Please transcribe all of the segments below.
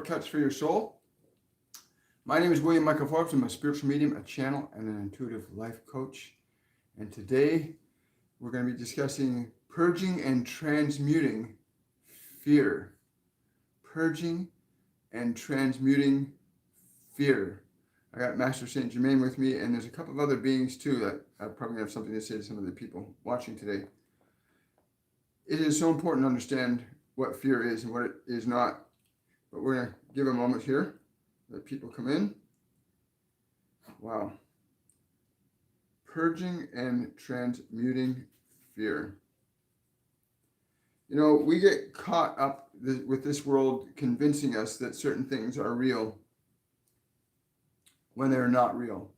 Shortcuts for Your Soul. My name is William Michael Forbes. I'm a spiritual medium, a channel, and an intuitive life coach. And today we're going to be discussing purging and transmuting fear. Purging and transmuting fear. I got Master Saint Germain with me, and there's a couple of other beings too that are probably going to have something to say to some of the people watching today. It is so important to understand what fear is and what it is not. But we're going to give a moment here. Let people come in. Wow. Purging and transmuting fear. You know, we get caught up with this world convincing us that certain things are real when they're not real.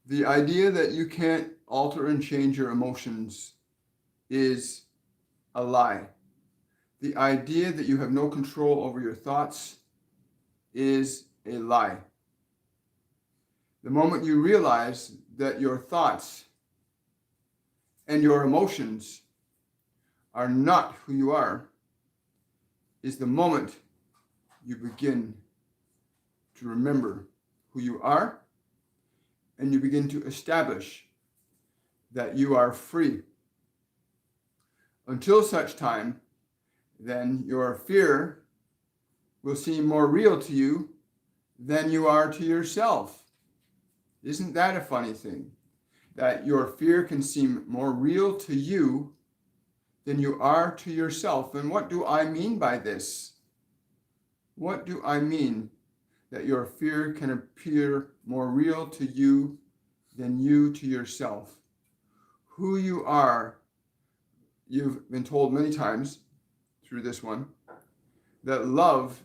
The idea that you can't alter and change your emotions is a lie. The idea that you have no control over your thoughts is a lie. The moment you realize that your thoughts and your emotions are not who you are is the moment you begin to remember who you are, and you begin to establish that you are free. Until such time, then your fear will seem more real to you than you are to yourself. Isn't that a funny thing? That your fear can seem more real to you than you are to yourself. And what do I mean by this? What do I mean that your fear can appear more real to you than you to yourself? Who you are, you've been told many times through this one, that love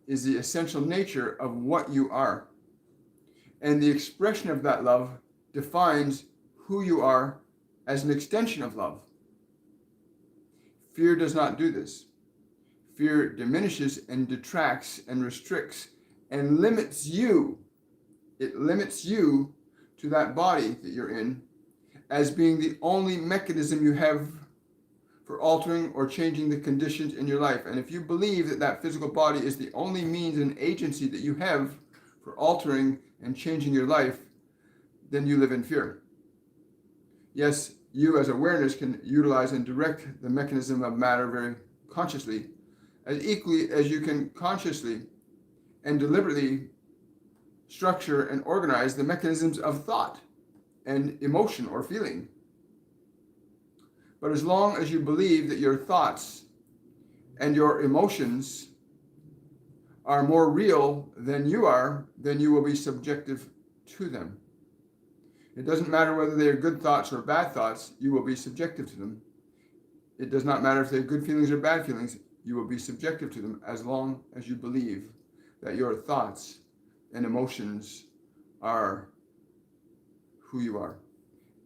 is the essential nature of what you are. And the expression of that love defines who you are as an extension of love. Fear does not do this. Fear diminishes and detracts and restricts and limits you. It limits you to that body that you're in as being the only mechanism you have for altering or changing the conditions in your life. And if you believe that that physical body is the only means and agency that you have for altering and changing your life, then you live in fear. Yes, you as awareness can utilize and direct the mechanism of matter very consciously, as equally as you can consciously and deliberately structure and organize the mechanisms of thought and emotion or feeling. But as long as you believe that your thoughts and your emotions are more real than you are, then you will be subjective to them. It doesn't matter whether they are good thoughts or bad thoughts, you will be subjective to them. It does not matter if they're good feelings or bad feelings, you will be subjective to them as long as you believe that your thoughts and emotions are who you are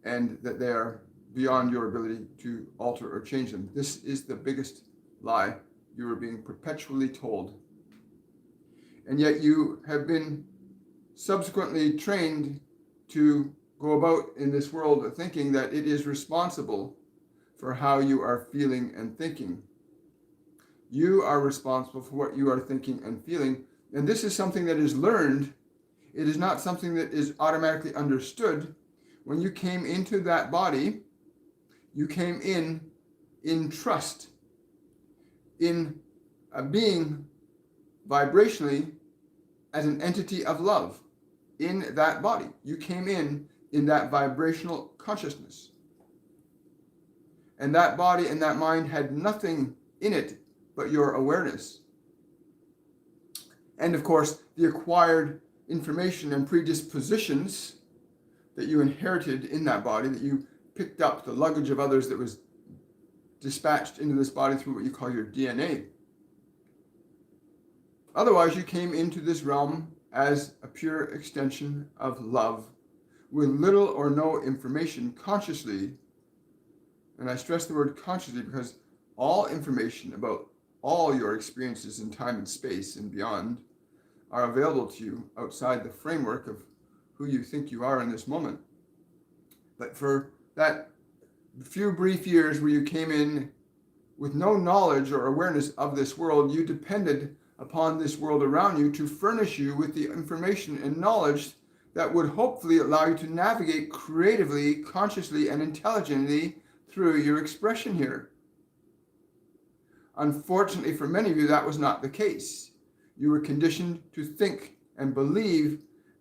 and that they are beyond your ability to alter or change them. This is the biggest lie you are being perpetually told. And yet you have been subsequently trained to go about in this world thinking that it is responsible for how you are feeling and thinking. You are responsible for what you are thinking and feeling. And this is something that is learned. It is not something that is automatically understood. When you came into that body, you came in trust, in being vibrationally as an entity of love in that body. You came in that vibrational consciousness. And that body and that mind had nothing in it but your awareness. And of course, the acquired information and predispositions that you inherited in that body, that you picked up, the luggage of others that was dispatched into this body through what you call your DNA. Otherwise, you came into this realm as a pure extension of love with little or no information consciously. And I stress the word consciously because all information about all your experiences in time and space and beyond are available to you outside the framework of who you think you are in this moment. But for that few brief years where you came in with no knowledge or awareness of this world, you depended upon this world around you to furnish you with the information and knowledge that would hopefully allow you to navigate creatively, consciously, and intelligently through your expression here. Unfortunately, for many of you, that was not the case. You were conditioned to think and believe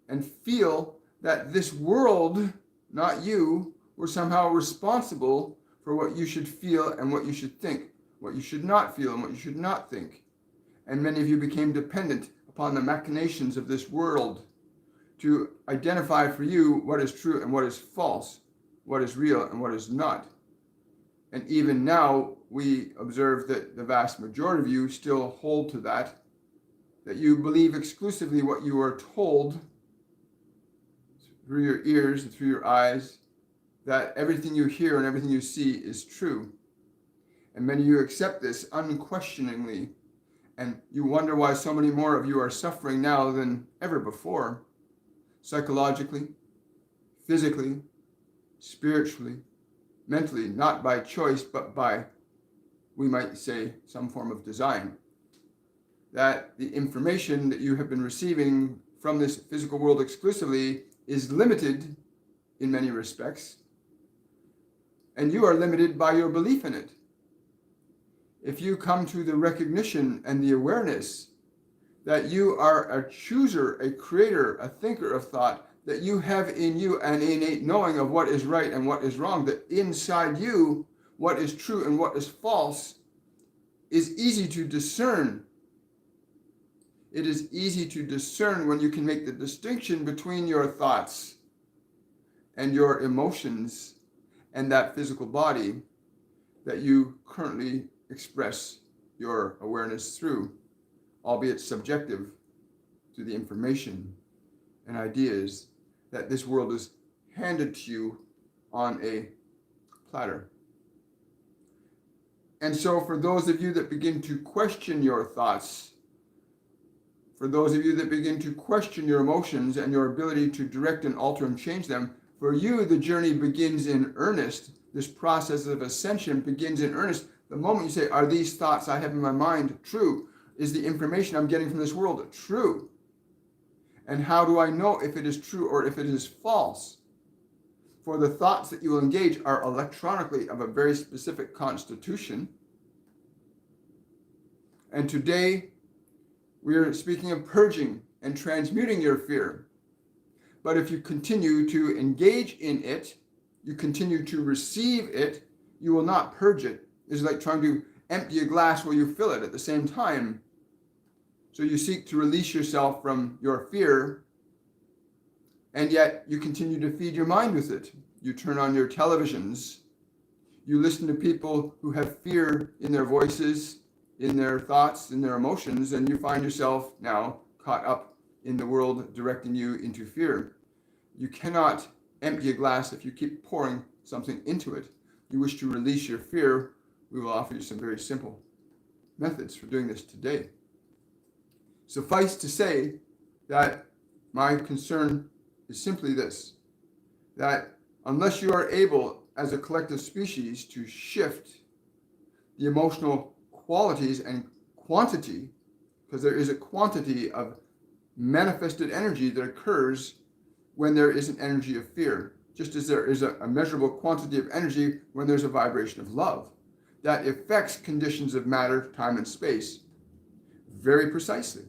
and feel that this world, not you, were somehow responsible for what you should feel and what you should think, what you should not feel and what you should not think. And many of you became dependent upon the machinations of this world to identify for you what is true and what is false, what is real and what is not. And even now, we observe that the vast majority of you still hold to that you believe exclusively what you are told through your ears and through your eyes, that everything you hear and everything you see is true. And many of you accept this unquestioningly, and you wonder why so many more of you are suffering now than ever before, psychologically, physically, spiritually, mentally, not by choice, but by, we might say, some form of design. That the information that you have been receiving from this physical world exclusively is limited in many respects, and you are limited by your belief in it. If you come to the recognition and the awareness that you are a chooser, a creator, a thinker of thought, that you have in you an innate knowing of what is right and what is wrong, that inside you, what is true and what is false is easy to discern. It is easy to discern when you can make the distinction between your thoughts and your emotions and that physical body that you currently express your awareness through, albeit subjective to the information and ideas that this world is handed to you on a platter. And so for those of you that begin to question your thoughts, for those of you that begin to question your emotions and your ability to direct and alter and change them, for you the journey begins in earnest. This process of ascension begins in earnest. The moment you say, are these thoughts I have in my mind true? Is the information I'm getting from this world true? And how do I know if it is true or if it is false? For the thoughts that you will engage are electronically of a very specific constitution. And today, we are speaking of purging and transmuting your fear. But if you continue to engage in it, you continue to receive it, you will not purge it. It's like trying to empty a glass while you fill it at the same time. So you seek to release yourself from your fear, and yet you continue to feed your mind with it. You turn on your televisions. You listen to people who have fear in their voices, in their thoughts, in their emotions, and you find yourself now caught up in the world directing you into fear. You cannot empty a glass if you keep pouring something into it. You wish to release your fear, we will offer you some very simple methods for doing this today. Suffice to say that my concern is simply this, that unless you are able as a collective species to shift the emotional qualities and quantity, because there is a quantity of manifested energy that occurs when there is an energy of fear, just as there is a measurable quantity of energy when there's a vibration of love that affects conditions of matter, time, and space very precisely.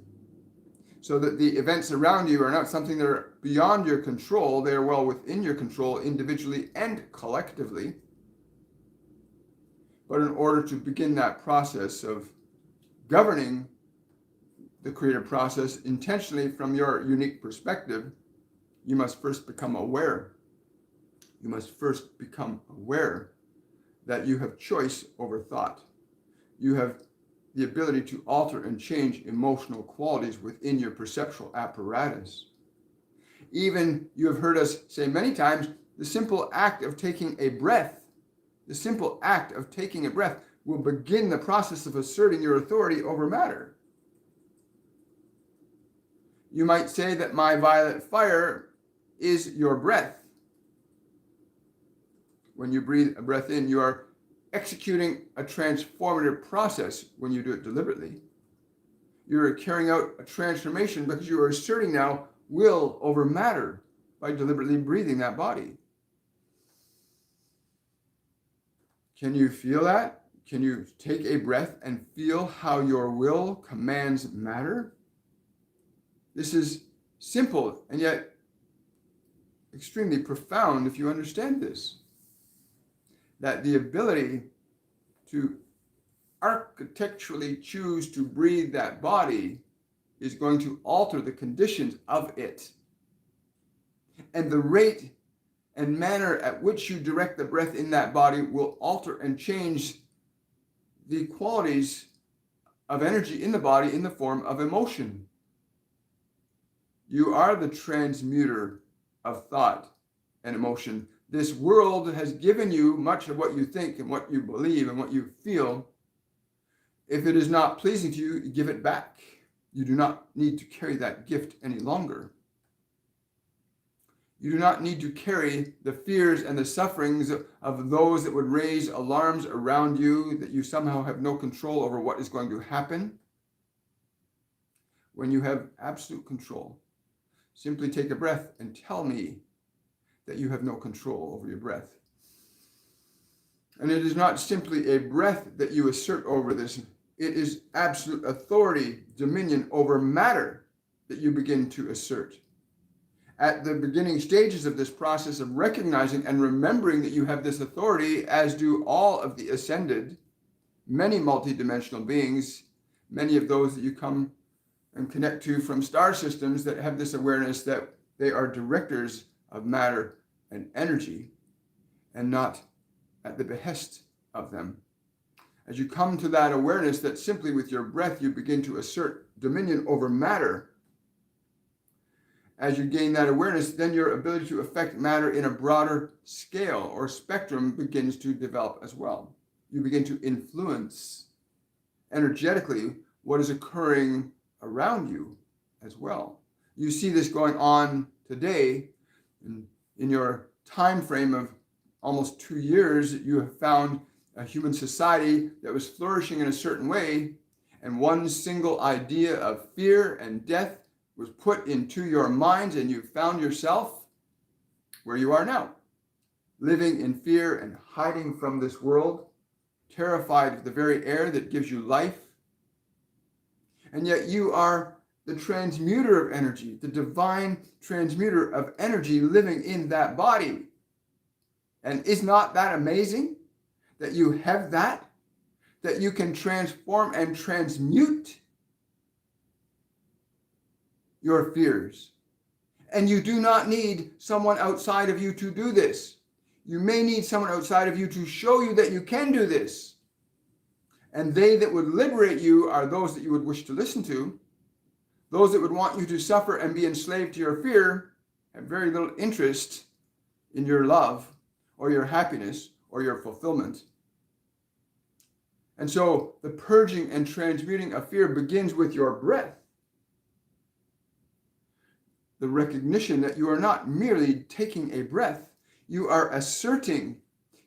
So that the events around you are not something that are beyond your control, they are well within your control individually and collectively. But in order to begin that process of governing the creative process intentionally from your unique perspective, you must first become aware. You must first become aware that you have choice over thought. You have the ability to alter and change emotional qualities within your perceptual apparatus. Even you have heard us say many times, the simple act of taking a breath, will begin the process of asserting your authority over matter. You might say that my violet fire is your breath. When you breathe a breath in, you are executing a transformative process when you do it deliberately. You're carrying out a transformation because you are asserting now will over matter by deliberately breathing that body. Can you feel that? Can you take a breath and feel how your will commands matter? This is simple and yet extremely profound if you understand this. That the ability to architecturally choose to breathe that body is going to alter the conditions of it. And the rate and manner at which you direct the breath in that body will alter and change the qualities of energy in the body in the form of emotion. You are the transmuter of thought and emotion. This world has given you much of what you think and what you believe and what you feel. If it is not pleasing to you, give it back. You do not need to carry that gift any longer. You do not need to carry the fears and the sufferings of those that would raise alarms around you, that you somehow have no control over what is going to happen. When you have absolute control, simply take a breath and tell me that you have no control over your breath. And it is not simply a breath that you assert over this. It is absolute authority, dominion over matter that you begin to assert. At the beginning stages of this process of recognizing and remembering that you have this authority, as do all of the ascended, many multidimensional beings, many of those that you come and connect to from star systems that have this awareness that they are directors of matter and energy and not at the behest of them. As you come to that awareness that simply with your breath you begin to assert dominion over matter, as you gain that awareness, then your ability to affect matter in a broader scale or spectrum begins to develop as well. You begin to influence energetically what is occurring around you as well. You see this going on today in your time frame of almost 2 years. You have found a human society that was flourishing in a certain way, and one single idea of fear and death was put into your minds, and you found yourself where you are now, living in fear and hiding from this world, terrified of the very air that gives you life. And yet you are the transmuter of energy, the divine transmuter of energy living in that body. And is not that amazing that you have that you can transform and transmute your fears? And you do not need someone outside of you to do this. You may need someone outside of you to show you that you can do this. And they that would liberate you are those that you would wish to listen to. Those that would want you to suffer and be enslaved to your fear have very little interest in your love or your happiness or your fulfillment. And so the purging and transmuting of fear begins with your breath. The recognition that you are not merely taking a breath, you are asserting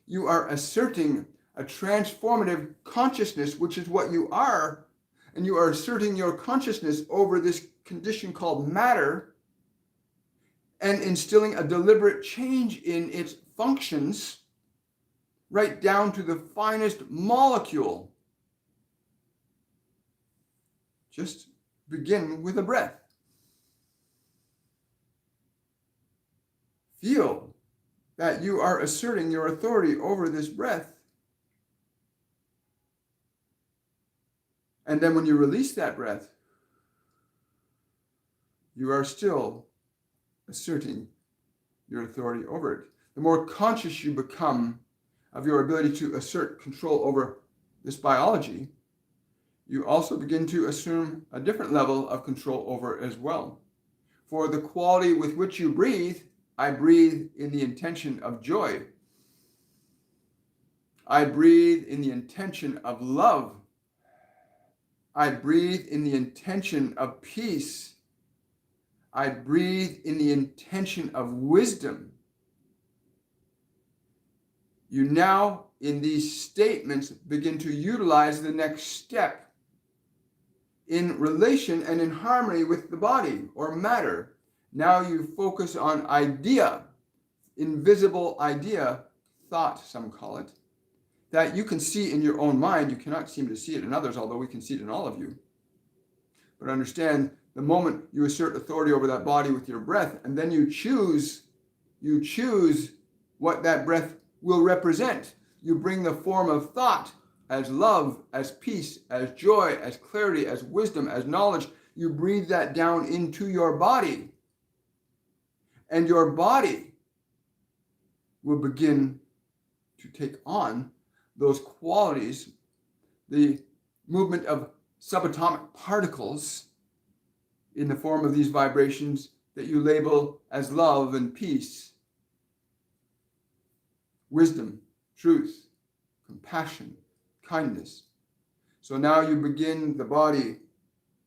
a transformative consciousness, which is what you are, and you are asserting your consciousness over this condition called matter and instilling a deliberate change in its functions right down to the finest molecule. Just begin with a breath. Feel that you are asserting your authority over this breath. And then when you release that breath, you are still asserting your authority over it. The more conscious you become of your ability to assert control over this biology, you also begin to assume a different level of control over it as well. For the quality with which you breathe, I breathe in the intention of joy. I breathe in the intention of love. I breathe in the intention of peace. I breathe in the intention of wisdom. You now, in these statements, begin to utilize the next step in relation and in harmony with the body or matter. Now you focus on idea, invisible idea, thought, some call it, that you can see in your own mind. You cannot seem to see it in others, although we can see it in all of you. But understand, the moment you assert authority over that body with your breath, and then you choose what that breath will represent. You bring the form of thought as love, as peace, as joy, as clarity, as wisdom, as knowledge. You breathe that down into your body. And your body will begin to take on those qualities, the movement of subatomic particles in the form of these vibrations that you label as love and peace, wisdom, truth, compassion, kindness. So now you begin the body,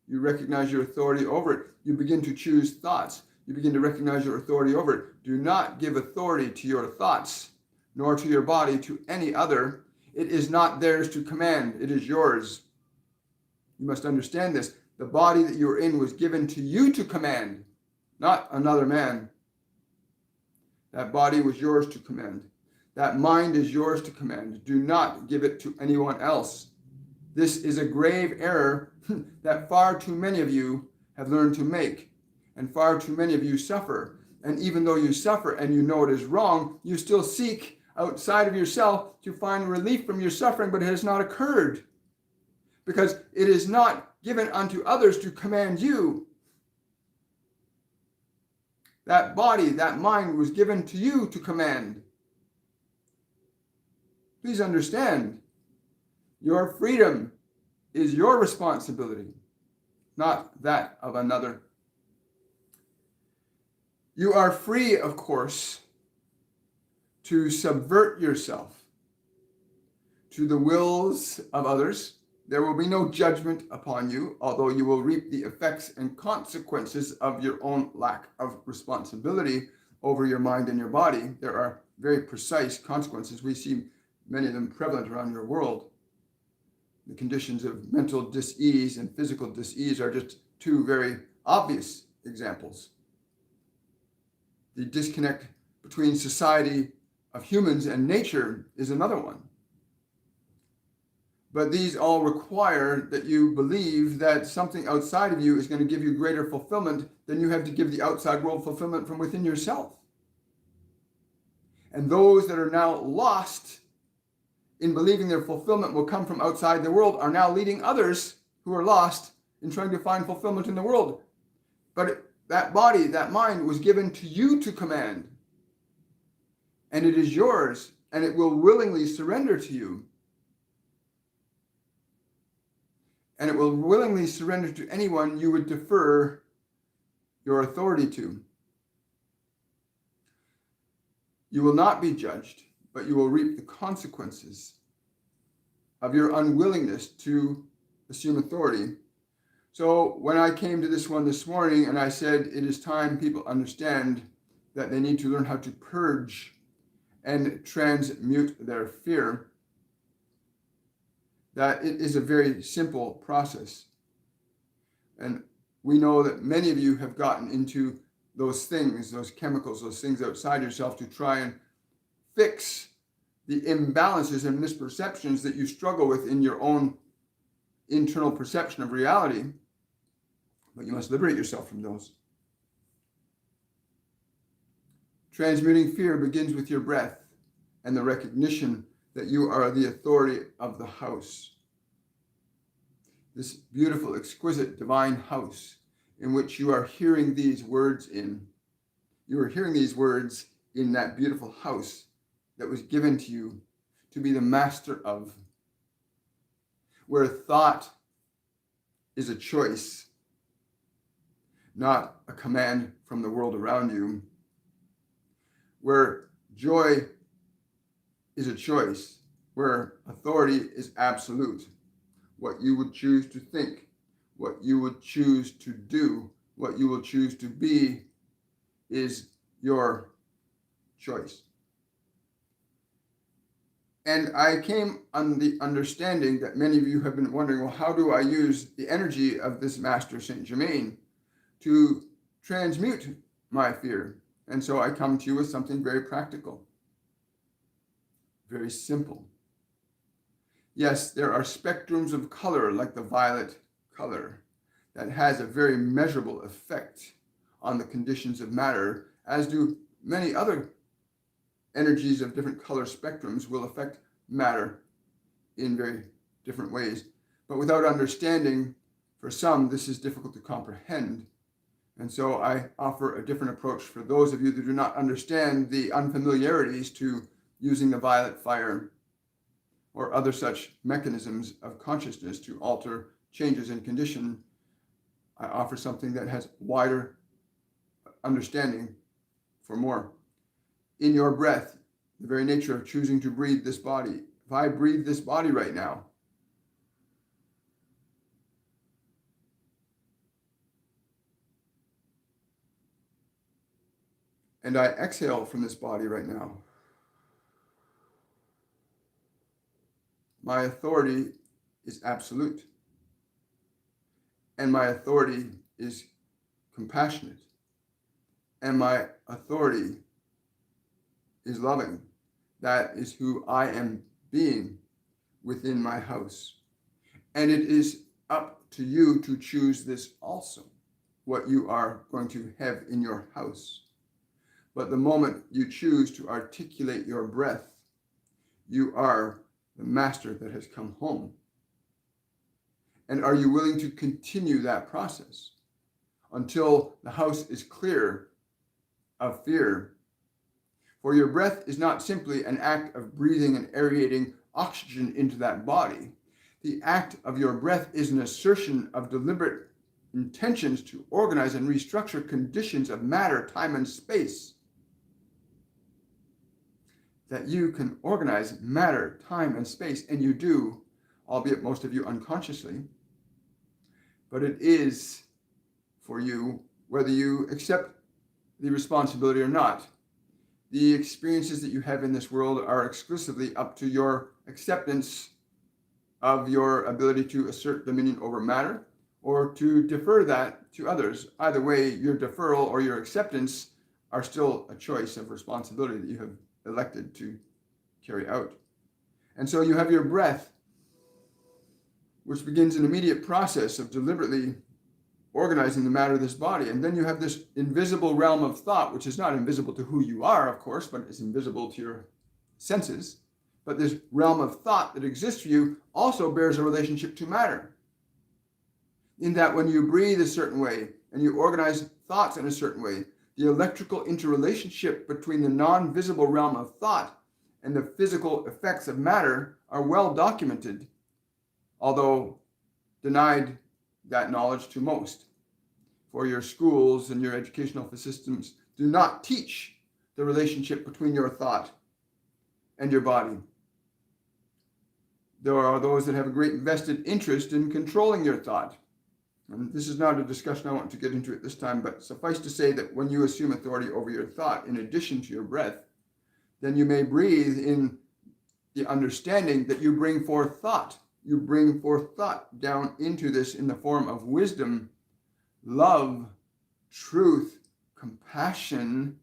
you recognize your authority over it. You begin to choose thoughts. You begin to recognize your authority over it. Do not give authority to your thoughts, nor to your body to any other. It is not theirs to command. It is yours. You must understand this. The body that you are in was given to you to command, not another man. That body was yours to command. That mind is yours to command. Do not give it to anyone else. This is a grave error that far too many of you have learned to make, and far too many of you suffer. And even though you suffer and you know it is wrong, you still seek outside of yourself to find relief from your suffering, but it has not occurred, because it is not given unto others to command you. That body, that mind was given to you to command. Please understand, your freedom is your responsibility, not that of another. You are free, of course, to subvert yourself to the wills of others. There will be no judgment upon you, although you will reap the effects and consequences of your own lack of responsibility over your mind and your body. There are very precise consequences. We see many of them prevalent around your world. The conditions of mental dis-ease and physical dis-ease are just two very obvious examples. The disconnect between society of humans and nature is another one. But these all require that you believe that something outside of you is going to give you greater fulfillment than you have to give the outside world fulfillment from within yourself. And those that are now lost in believing their fulfillment will come from outside the world are now leading others who are lost in trying to find fulfillment in the world. But that body, that mind was given to you to command. And it is yours, and it will willingly surrender to you. And it will willingly surrender to anyone you would defer your authority to. You will not be judged, but you will reap the consequences of your unwillingness to assume authority. So when I came to this one this morning and I said it is time people understand that they need to learn how to purge and transmute their fear, that it is a very simple process. And we know that many of you have gotten into those things, those chemicals, those things outside yourself to try and fix the imbalances and misperceptions that you struggle with in your own internal perception of reality. But you must liberate yourself from those. Transmuting fear begins with your breath and the recognition that you are the authority of the house. This beautiful, exquisite, divine house in which you are hearing these words in. You are hearing these words in that beautiful house that was given to you to be the master of, where thought is a choice, not a command from the world around you, where joy is a choice, where authority is absolute. What you would choose to think, what you would choose to do, what you will choose to be is your choice. And I came on the understanding that many of you have been wondering, well, how do I use the energy of this Master Saint Germain to transmute my fear? And so I come to you with something very practical, very simple. Yes, there are spectrums of color like the violet color that has a very measurable effect on the conditions of matter, as do many other energies of different color spectrums will affect matter in very different ways. But without understanding, for some, this is difficult to comprehend. And so I offer a different approach for those of you that do not understand the unfamiliarities to using the violet fire or other such mechanisms of consciousness to alter changes in condition. I offer something that has wider understanding for more. In your breath, the very nature of choosing to breathe this body. If I breathe this body right now, and I exhale from this body right now, my authority is absolute. And my authority is compassionate. And my authority is loving. That is who I am being within my house. And it is up to you to choose this also, what you are going to have in your house. But the moment you choose to articulate your breath, you are the master that has come home. And are you willing to continue that process until the house is clear of fear? For your breath is not simply an act of breathing and aerating oxygen into that body. The act of your breath is an assertion of deliberate intentions to organize and restructure conditions of matter, time, and space. That you can organize matter, time, and space, and you do, albeit most of you unconsciously. But it is for you, whether you accept the responsibility or not. The experiences that you have in this world are exclusively up to your acceptance of your ability to assert dominion over matter or to defer that to others. Either way, your deferral or your acceptance are still a choice of responsibility that you have elected to carry out. And so you have your breath, which begins an immediate process of deliberately organizing the matter of this body. And then you have this invisible realm of thought, which is not invisible to who you are, of course, but is invisible to your senses. But this realm of thought that exists for you also bears a relationship to matter. In that when you breathe a certain way and you organize thoughts in a certain way, the electrical interrelationship between the non-visible realm of thought and the physical effects of matter are well documented, although denied that knowledge to most. For your schools and your educational systems do not teach the relationship between your thought and your body. There are those that have a great vested interest in controlling your thought. And this is not a discussion I want to get into at this time, but suffice to say that when you assume authority over your thought, in addition to your breath, then you may breathe in the understanding that you bring forth thought. You bring forth thought down into this in the form of wisdom, love, truth, compassion,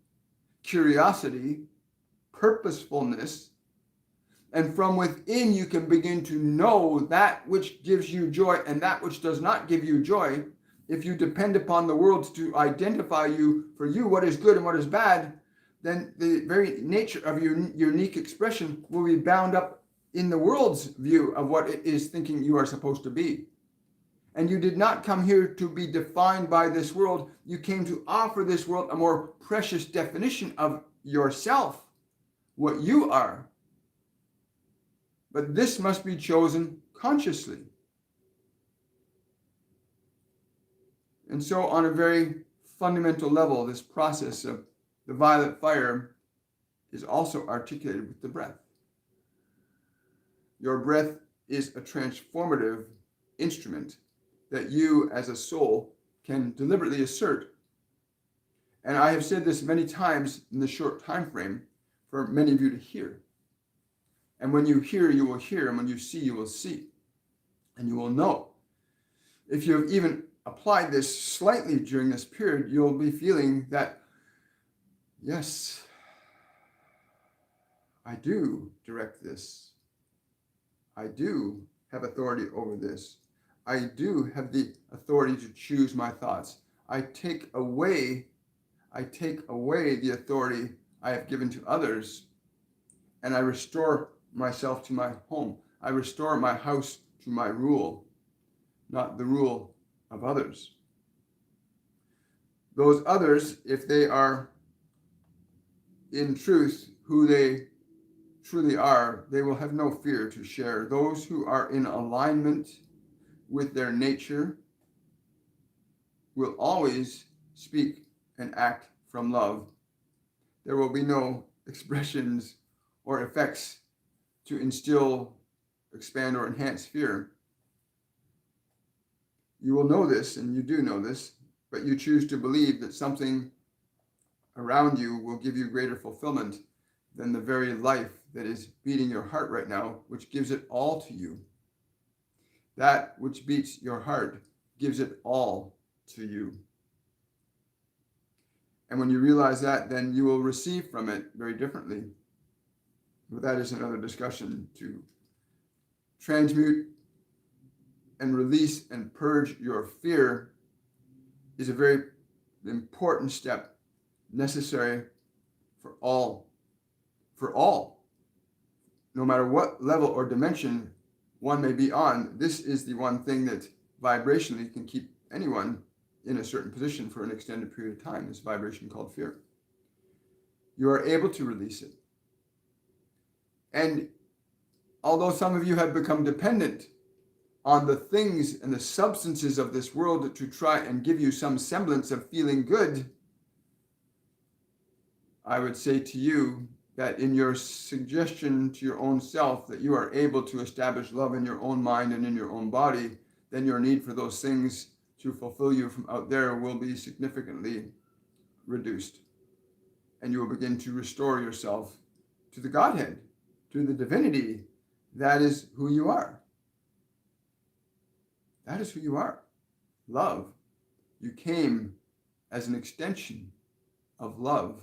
curiosity, purposefulness. And from within you can begin to know that which gives you joy and that which does not give you joy. If you depend upon the world to identify you for you what is good and what is bad, then the very nature of your unique expression will be bound up in the world's view of what it is thinking you are supposed to be. And you did not come here to be defined by this world. You came to offer this world a more precious definition of yourself, what you are. But this must be chosen consciously. And so on a very fundamental level, this process of the violet fire is also articulated with the breath. Your breath is a transformative instrument that you as a soul can deliberately assert. And I have said this many times in the short time frame for many of you to hear. And when you hear, you will hear. And when you see, you will see. And you will know. If you have even applied this slightly during this period, you'll be feeling that, yes, I do direct this. I do have authority over this. I do have the authority to choose my thoughts. I take away the authority I have given to others, and I restore myself to my home. I restore my house to my rule, not the rule of others. Those others, if they are in truth who they truly are, they will have no fear to share. Those who are in alignment with their nature will always speak and act from love. There will be no expressions or effects to instill, expand, or enhance fear. You will know this, and you do know this, but you choose to believe that something around you will give you greater fulfillment than the very life that is beating your heart right now, which gives it all to you. That which beats your heart gives it all to you. And when you realize that, then you will receive from it very differently. But that is another discussion. To transmute and release and purge your fear is a very important step, necessary for all. No matter what level or dimension one may be on, this is the one thing that vibrationally can keep anyone in a certain position for an extended period of time, this vibration called fear. You are able to release it. And although some of you have become dependent on the things and the substances of this world to try and give you some semblance of feeling good, I would say to you that in your suggestion to your own self that you are able to establish love in your own mind and in your own body, then your need for those things to fulfill you from out there will be significantly reduced. And you will begin to restore yourself to the Godhead, to the divinity. That is who you are. That is who you are. Love. You came as an extension of love,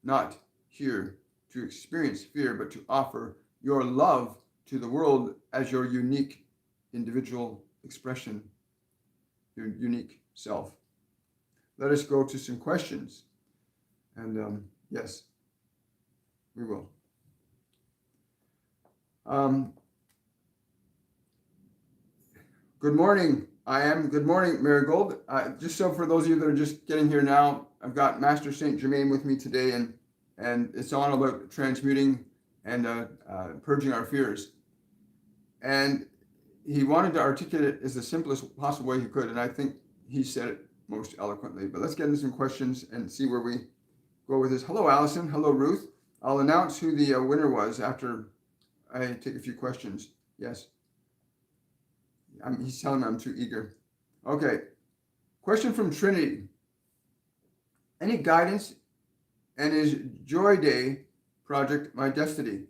not here to experience fear, but to offer your love to the world as your unique individual expression, your unique self. Let us go to some questions. And yes, we will. Good morning. Good morning, Marigold. Just so for those of you that are just getting here now, I've got Master Saint Germain with me today, and it's all about transmuting and purging our fears. And he wanted to articulate it as the simplest possible way he could, and I think he said it most eloquently. But let's get into some questions and see where we go with this. Hello, Allison. Hello, Ruth. I'll announce who the winner was after I take a few questions. Yes. He's telling me I'm too eager. Okay. Question from Trinity. Any guidance, and is Joy Day project my destiny?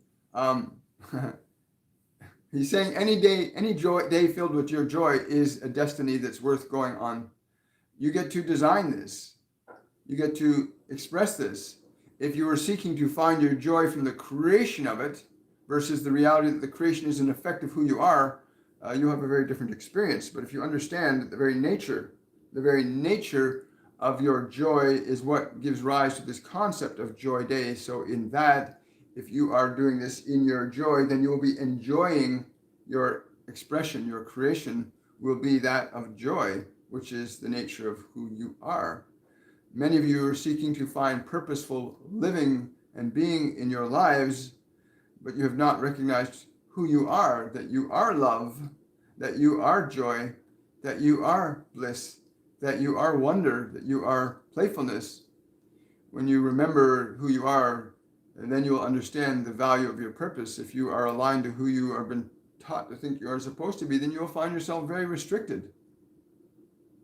He's saying any day filled with your joy is a destiny that's worth going on. You get to design this. You get to express this. If you were seeking to find your joy from the creation of it versus the reality that the creation is an effect of who you are, you'll have a very different experience. But if you understand the very nature of your joy is what gives rise to this concept of Joy Day. So in that, if you are doing this in your joy, then you will be enjoying your expression. Your creation will be that of joy, which is the nature of who you are. Many of you are seeking to find purposeful living and being in your lives, but you have not recognized who you are, that you are love, that you are joy, that you are bliss, that you are wonder, that you are playfulness. When you remember who you are, and then you will understand the value of your purpose. If you are aligned to who you have been taught to think you are supposed to be, then you will find yourself very restricted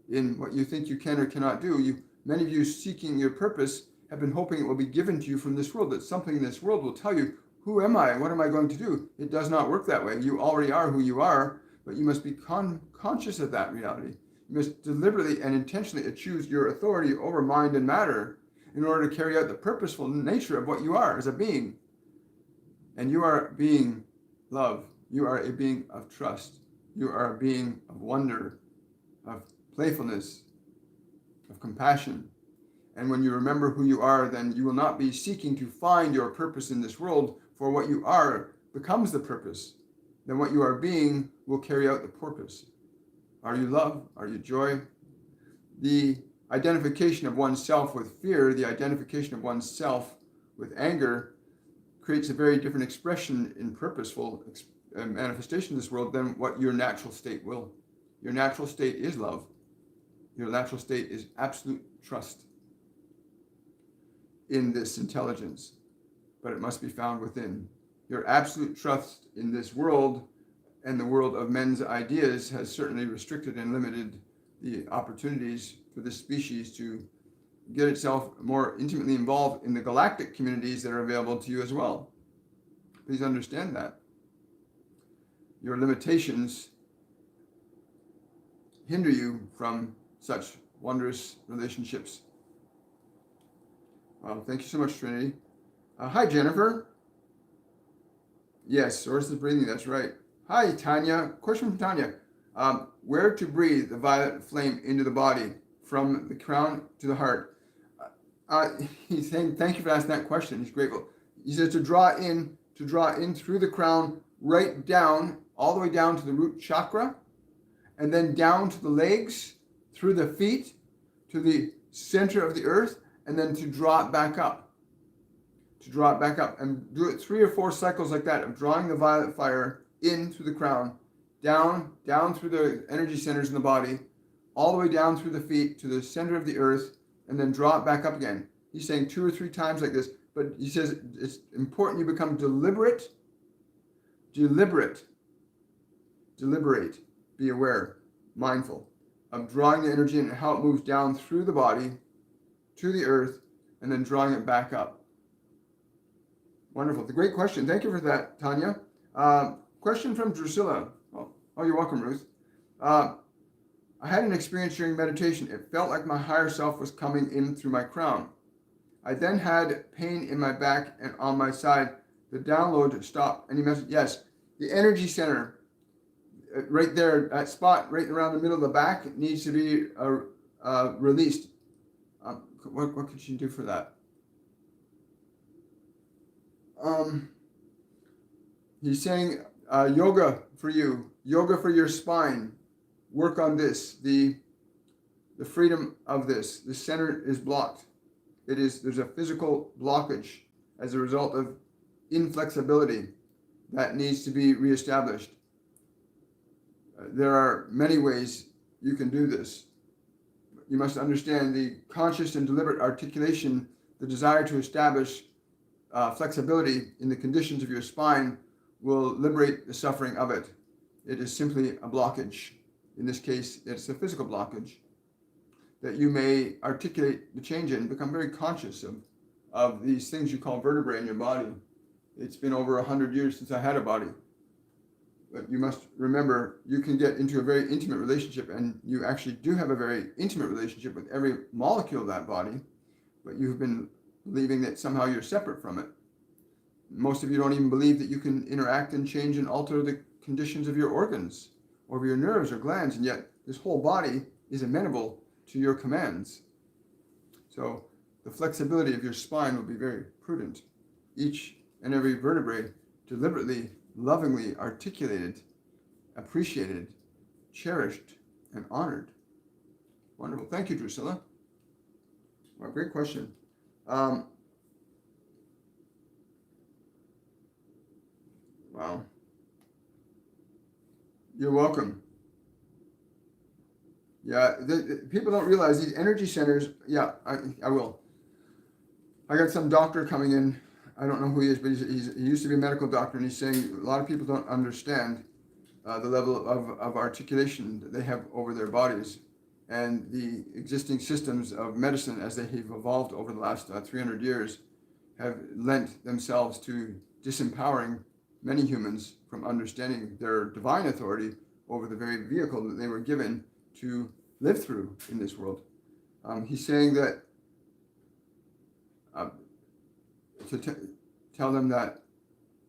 in what you think you can or cannot do. Many of you seeking your purpose have been hoping it will be given to you from this world, that something in this world will tell you who am I? What am I going to do? It does not work that way. You already are who you are, but you must be conscious of that reality. You must deliberately and intentionally choose your authority over mind and matter in order to carry out the purposeful nature of what you are as a being. And you are being love. You are a being of trust. You are a being of wonder, of playfulness, of compassion. And when you remember who you are, then you will not be seeking to find your purpose in this world, for what you are becomes the purpose. Then what you are being will carry out the purpose. Are you love? Are you joy? The identification of oneself with fear, the identification of oneself with anger, creates a very different expression in purposeful manifestation in this world than what your natural state will. Your natural state is love. Your natural state is absolute trust in this intelligence, but it must be found within. Your absolute trust in this world and the world of men's ideas has certainly restricted and limited the opportunities for this species to get itself more intimately involved in the galactic communities that are available to you as well. Please understand that. Your limitations hinder you from such wondrous relationships. Thank you so much, Trinity. Hi, Jennifer. Yes, source is breathing, that's right. Hi, Tanya. Question from Tanya. Where to breathe the violet flame into the body, from the crown to the heart? He's saying, thank you for asking that question. He's grateful. He says to draw in through the crown, right down, all the way down to the root chakra, and then down to the legs, through the feet, to the center of the earth, and then to draw it back up. To draw it back up. And do it 3 or 4 cycles like that, of drawing the violet fire in through the crown, down through the energy centers in the body, all the way down through the feet to the center of the earth, and then draw it back up again. He's saying 2 or 3 times like this, but he says it's important you become deliberate, be aware, mindful of drawing the energy and how it moves down through the body to the earth, and then drawing it back up. Wonderful. It's a great question. Thank you for that, Tanya. Question from Drusilla. Oh, you're welcome, Ruth. I had an experience during meditation. It felt like my higher self was coming in through my crown. I then had pain in my back and on my side. The download stopped. Any message? Yes. The energy center, right there, that spot right around the middle of the back, needs to be released. What could you do for that? He's saying yoga for you, yoga for your spine. Work on this, the freedom of this. The center is blocked. There's a physical blockage as a result of inflexibility that needs to be reestablished. There are many ways you can do this. You must understand the conscious and deliberate articulation, the desire to establish flexibility in the conditions of your spine will liberate the suffering of it. It is simply a blockage. In this case, it's a physical blockage that you may articulate the change in, become very conscious of these things you call vertebrae in your body. It's been over 100 years since I had a body. But you must remember, you can get into a very intimate relationship, and you actually do have a very intimate relationship with every molecule of that body, but you've been believing that somehow you're separate from it. Most of you don't even believe that you can interact and change and alter the conditions of your organs or of your nerves or glands, and yet this whole body is amenable to your commands. So the flexibility of your spine will be very prudent. Each and every vertebrae deliberately, lovingly articulated, appreciated, cherished, and honored. Wonderful. Thank you, Drusilla. Well, great question. Wow. You're welcome. Yeah, people don't realize these energy centers. Yeah, I will. I got some doctor coming in. I don't know who he is, but he used to be a medical doctor, and he's saying a lot of people don't understand the level of articulation that they have over their bodies, and the existing systems of medicine as they have evolved over the last 300 years have lent themselves to disempowering many humans from understanding their divine authority over the very vehicle that they were given to live through in this world. He's saying that tell them that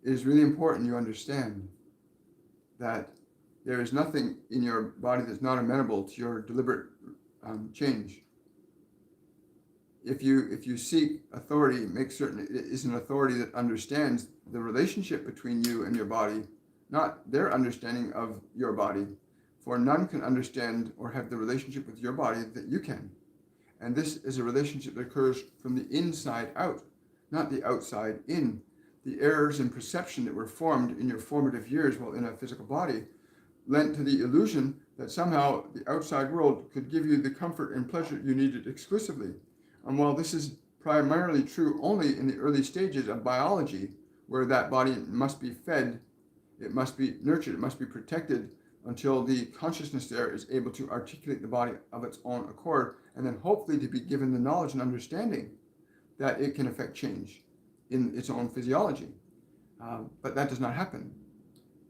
it is really important you understand that there is nothing in your body that's not amenable to your deliberate change. If you seek authority, make certain it is an authority that understands the relationship between you and your body, not their understanding of your body. For none can understand or have the relationship with your body that you can. And this is a relationship that occurs from the inside out, not the outside in. The errors in perception that were formed in your formative years while in a physical body lent to the illusion that somehow the outside world could give you the comfort and pleasure you needed exclusively. And while this is primarily true only in the early stages of biology, where that body must be fed, it must be nurtured, it must be protected until the consciousness there is able to articulate the body of its own accord, and then hopefully to be given the knowledge and understanding that it can affect change in its own physiology. But that does not happen.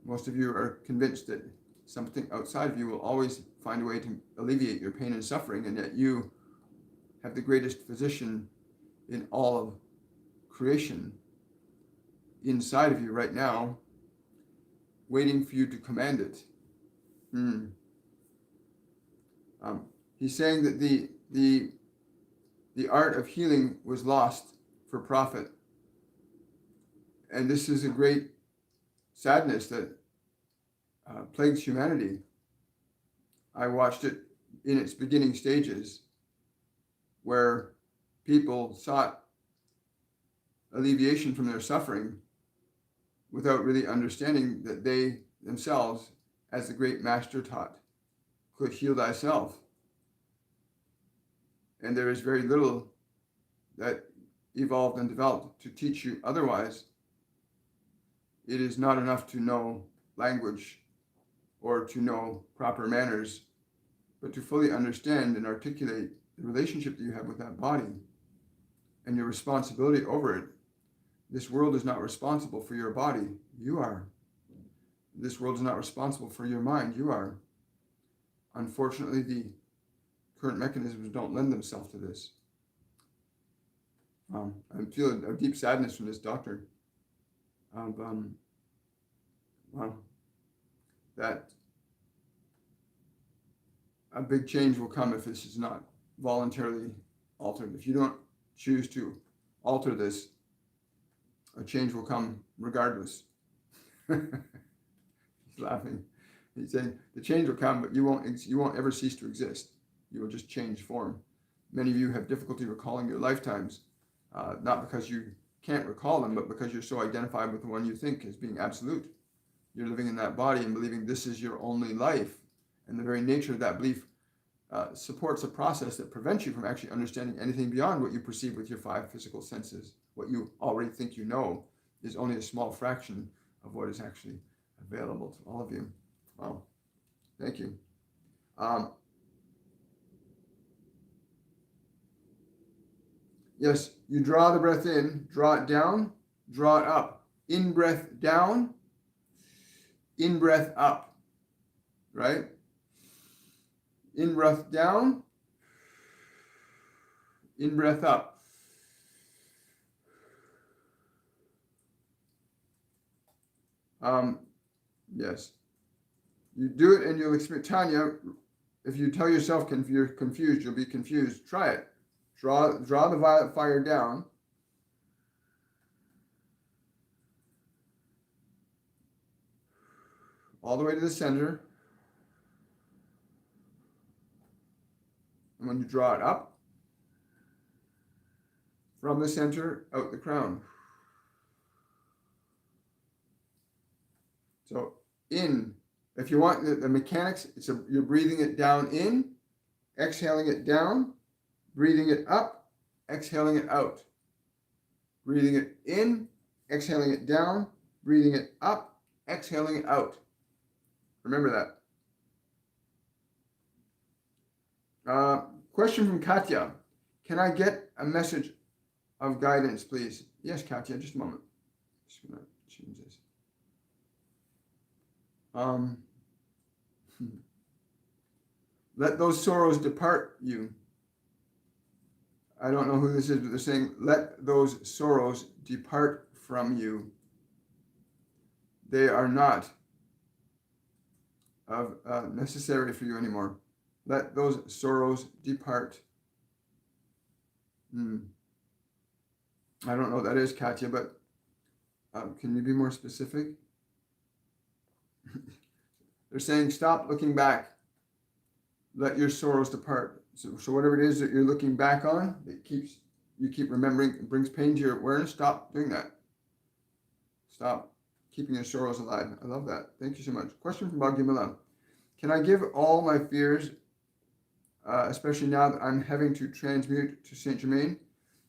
Most of you are convinced that something outside of you will always find a way to alleviate your pain and suffering, and yet you have the greatest physician in all of creation inside of you right now, waiting for you to command it. He's saying that the art of healing was lost for profit. And this is a great sadness that plagues humanity. I watched it in its beginning stages, where people sought alleviation from their suffering without really understanding that they themselves, as the great master taught, could heal thyself. And there is very little that evolved and developed to teach you otherwise. It is not enough to know language or to know proper manners, but to fully understand and articulate the relationship that you have with that body and your responsibility over it. This world is not responsible for your body. You are. This world is not responsible for your mind. You are. Unfortunately, the current mechanisms don't lend themselves to this. I'm feeling a deep sadness from this doctor. That a big change will come if this is not voluntarily altered. If you don't choose to alter this, a change will come regardless. He's laughing. He's saying the change will come, but you won't ever cease to exist. You will just change form. Many of you have difficulty recalling your lifetimes, not because you can't recall them, but because you're so identified with the one you think as being absolute. You're living in that body and believing this is your only life. And the very nature of that belief supports a process that prevents you from actually understanding anything beyond what you perceive with your five physical senses. What you already think you know is only a small fraction of what is actually available to all of you. Wow. Thank you. Yes, you draw the breath in, draw it down, draw it up. In breath down, in breath up, right? In breath down, in breath up. Yes. You do it and you'll experience, Tanya, if you tell yourself you're confused, you'll be confused. Try it. Draw the violet fire down. All the way to the center. And when you draw it up, from the center, out the crown. So in, if you want the mechanics, you're breathing it down in, exhaling it down, breathing it up, exhaling it out. Breathing it in, exhaling it down, breathing it up, exhaling it out. Remember that. Question from Katya. Can I get a message of guidance, please? Yes, Katya, just a moment. Just gonna change this. Um, let those sorrows depart you. I don't know who this is, but they're saying, let those sorrows depart from you. They are not necessary for you anymore. Let those sorrows depart. I don't know what that is, Katya, but can you be more specific? They're saying, stop looking back. Let your sorrows depart. So whatever it is that you're looking back on, you keep remembering, it brings pain to your awareness, stop doing that. Stop keeping your sorrows alive. I love that. Thank you so much. Question from Bhagya. Can I give all my fears, especially now that I'm having to transmute to Saint Germain?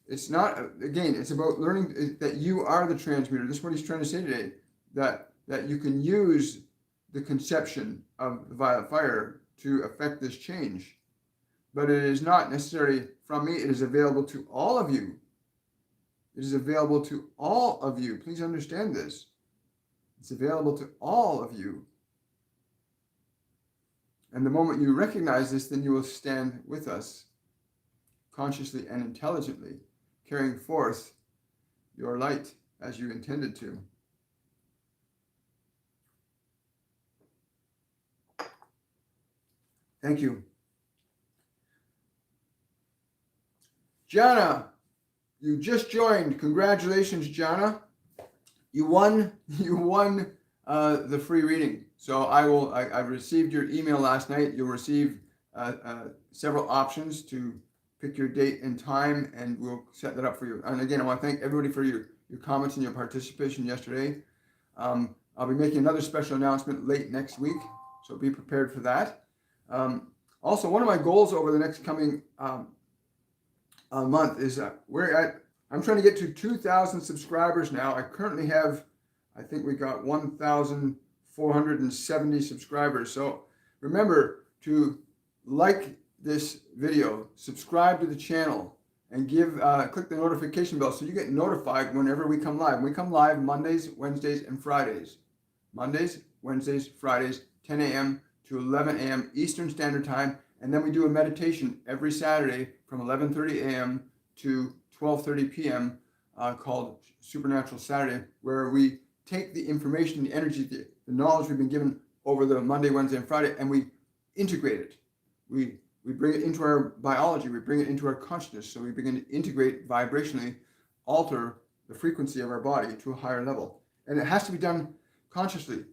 It's not, again, it's about learning that you are the transmuter. This is what he's trying to say today, that you can use the conception of the violet fire to affect this change. But it is not necessarily from me. It is available to all of you. It is available to all of you. Please understand this. It's available to all of you. And the moment you recognize this, then you will stand with us, consciously and intelligently, carrying forth your light as you intended to. Thank you. Jana, you just joined. Congratulations, Jana. You won the free reading. So I received your email last night. You'll receive several options to pick your date and time, and we'll set that up for you. And again, I want to thank everybody for your comments and your participation yesterday. I'll be making another special announcement late next week, so be prepared for that. Also, one of my goals over the next coming month is I'm trying to get to 2,000 subscribers now. I currently have, I think we got 1,470 subscribers. So remember to like this video, subscribe to the channel, and click the notification bell so you get notified whenever we come live. We come live Mondays, Wednesdays, and Fridays. Mondays, Wednesdays, Fridays, 10 a.m. to 11 a.m. Eastern Standard Time. And then we do a meditation every Saturday from 11:30 a.m. to 12:30 p.m. Called Supernatural Saturday, where we take the information, the energy, the knowledge we've been given over the Monday, Wednesday, and Friday, and we integrate it. We bring it into our biology. We bring it into our consciousness. So we begin to integrate vibrationally, alter the frequency of our body to a higher level. And it has to be done consciously.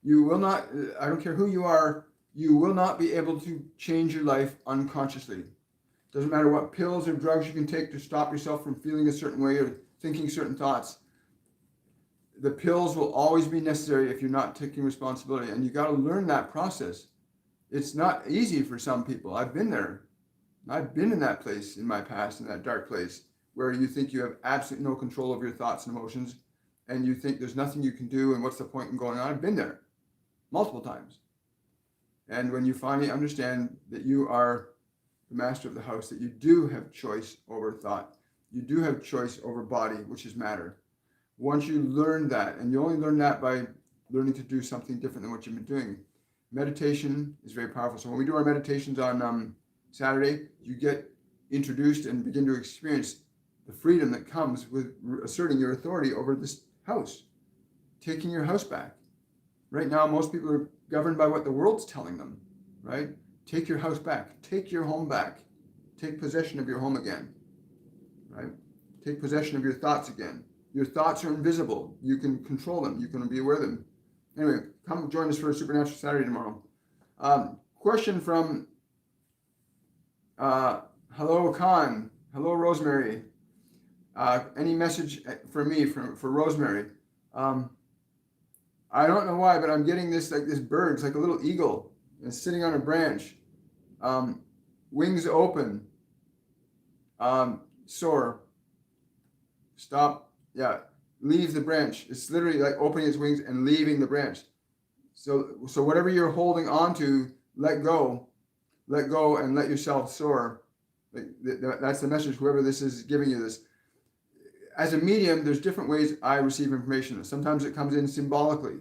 You will not, I don't care who you are, you will not be able to change your life unconsciously. Doesn't matter what pills or drugs you can take to stop yourself from feeling a certain way or thinking certain thoughts. The pills will always be necessary if you're not taking responsibility. And you got to learn that process. It's not easy for some people. I've been there. I've been in that place in my past, in that dark place, where you think you have absolutely no control over your thoughts and emotions, and you think there's nothing you can do, and what's the point in going on? I've been there multiple times. And when you finally understand that you are the master of the house, that you do have choice over thought, you do have choice over body, which is matter. Once you learn that, and you only learn that by learning to do something different than what you've been doing. Meditation is very powerful. So when we do our meditations on Saturday, you get introduced and begin to experience the freedom that comes with asserting your authority over this house, taking your house back. Right now, most people are governed by what the world's telling them, right? Take your house back. Take your home back. Take possession of your home again, right? Take possession of your thoughts again. Your thoughts are invisible. You can control them. You can be aware of them. Anyway, come join us for a Supernatural Saturday tomorrow. Question from hello, Khan. Hello, Rosemary. Any message for me, for Rosemary? I don't know why, but I'm getting this bird. It's like a little eagle. It's sitting on a branch. Wings open. Soar. Stop. Yeah. Leave the branch. It's literally like opening its wings and leaving the branch. So whatever you're holding on to, let go, and let yourself soar. That's the message. Whoever this is giving you this, as a medium, there's different ways I receive information. Sometimes it comes in symbolically,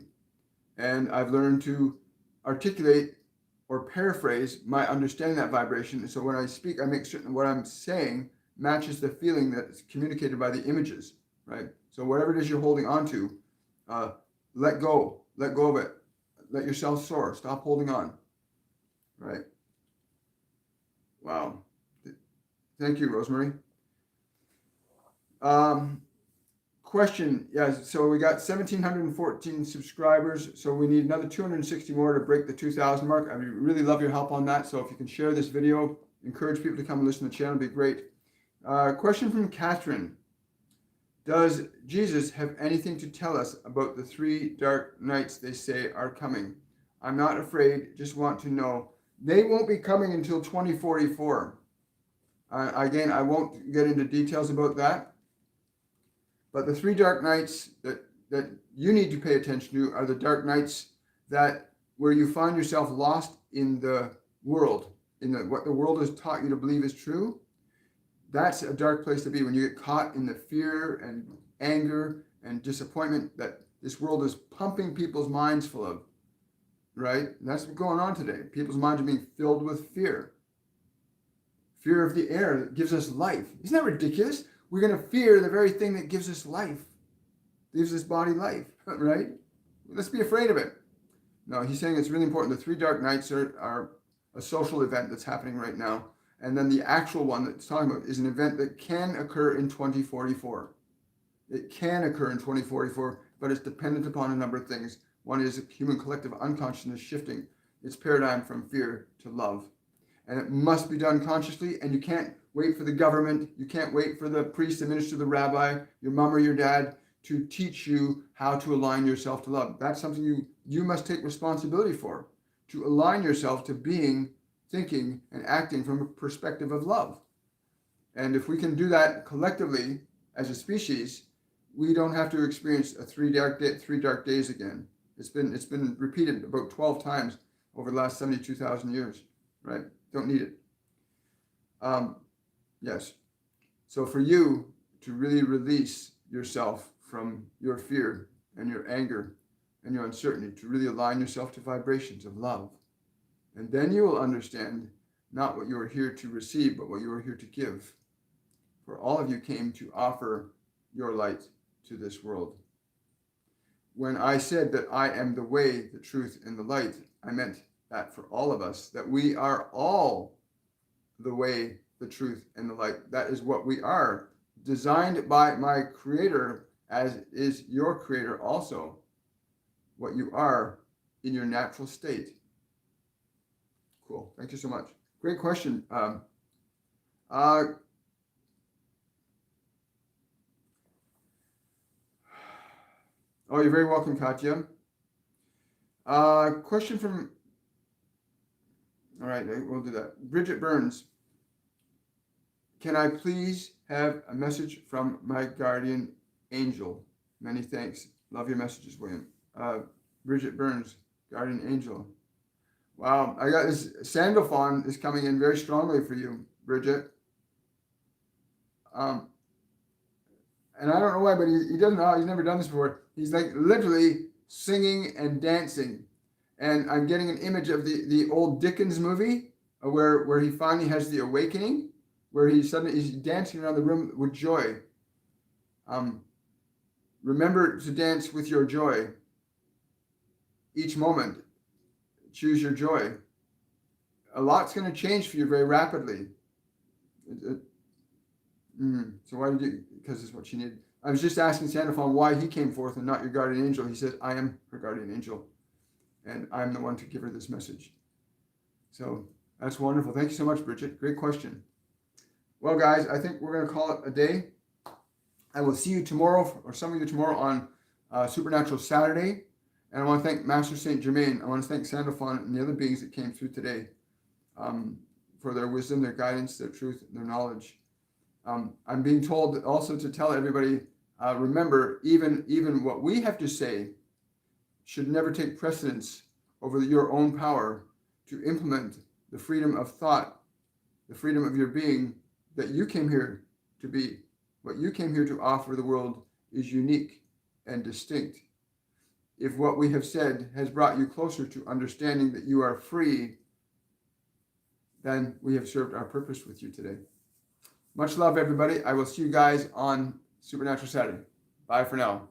and I've learned to articulate or paraphrase my understanding that vibration. So when I speak, I make certain what I'm saying matches the feeling that's communicated by the images, right? So whatever it is you're holding on to, let go of it. Let yourself soar. Stop holding on, right? Wow. Thank you, Rosemary. Question, yes, so we got 1,714 subscribers, so we need another 260 more to break the 2,000 mark. I would really love your help on that, so if you can share this video, encourage people to come and listen to the channel, it'd be great. Question from Catherine. Does Jesus have anything to tell us about the 3 dark nights they say are coming? I'm not afraid, just want to know. They won't be coming until 2044. Again, I won't get into details about that. But the 3 dark nights that you need to pay attention to are the dark nights where you find yourself lost in the world, in what the world has taught you to believe is true. That's a dark place to be, when you get caught in the fear and anger and disappointment that this world is pumping people's minds full of, right? And that's what's going on today. People's minds are being filled with fear. Fear of the air that gives us life. Isn't that ridiculous? We're going to fear the very thing that gives us life, gives this body life, right? Let's be afraid of it. No, he's saying it's really important. The 3 dark nights are a social event that's happening right now. And then the actual one that it's talking about is an event that can occur in 2044. It can occur in 2044, but it's dependent upon a number of things. One is human collective unconsciousness shifting its paradigm from fear to love. And it must be done consciously, and you can't wait for the government, you can't wait for the priest, the minister, the rabbi, your mom or your dad to teach you how to align yourself to love. That's something you must take responsibility for, to align yourself to being, thinking, and acting from a perspective of love. And if we can do that collectively as a species, we don't have to experience 3 dark days again. It's been repeated about 12 times over the last 72,000 years, right? Don't need it. Yes. So for you to really release yourself from your fear and your anger and your uncertainty, to really align yourself to vibrations of love, and then you will understand not what you are here to receive, but what you are here to give. For all of you came to offer your light to this world. When I said that I am the way, the truth, and the light, I meant that for all of us, that we are all the way, the truth, and the light. That is what we are, designed by my Creator, as is your Creator also, what you are in your natural state. Cool. Thank you so much. Great question. Oh, you're very welcome, Katya. Question from, all right, we'll do that. Bridget Burns. Can I please have a message from my guardian angel? Many thanks. Love your messages, William. Bridget Burns, guardian angel. Wow, I got this. Sandalphon is coming in very strongly for you, Bridget. And I don't know why, but he doesn't know. He's never done this before. He's like literally singing and dancing. And I'm getting an image of the old Dickens movie where he finally has the awakening, where he's dancing around the room with joy. Remember to dance with your joy. Each moment, choose your joy. A lot's going to change for you very rapidly. So why did you? Because it's what she needed. I was just asking Sandalphon why he came forth and not your guardian angel. He said, I am her guardian angel, and I'm the one to give her this message. So that's wonderful. Thank you so much, Bridget. Great question. Well, guys, I think we're going to call it a day. I will see you tomorrow, or some of you tomorrow, on Supernatural Saturday. And I want to thank Master Saint Germain. I want to thank Sandalphon and the other beings that came through today for their wisdom, their guidance, their truth, their knowledge. I'm being told also to tell everybody, remember, even what we have to say should never take precedence over your own power to implement the freedom of thought, the freedom of your being that you came here to be what you came here to offer the world is unique and distinct. If what we have said has brought you closer to understanding that you are free, then we have served our purpose with you today. Much love, everybody. I will see you guys on Supernatural Saturday. Bye for now.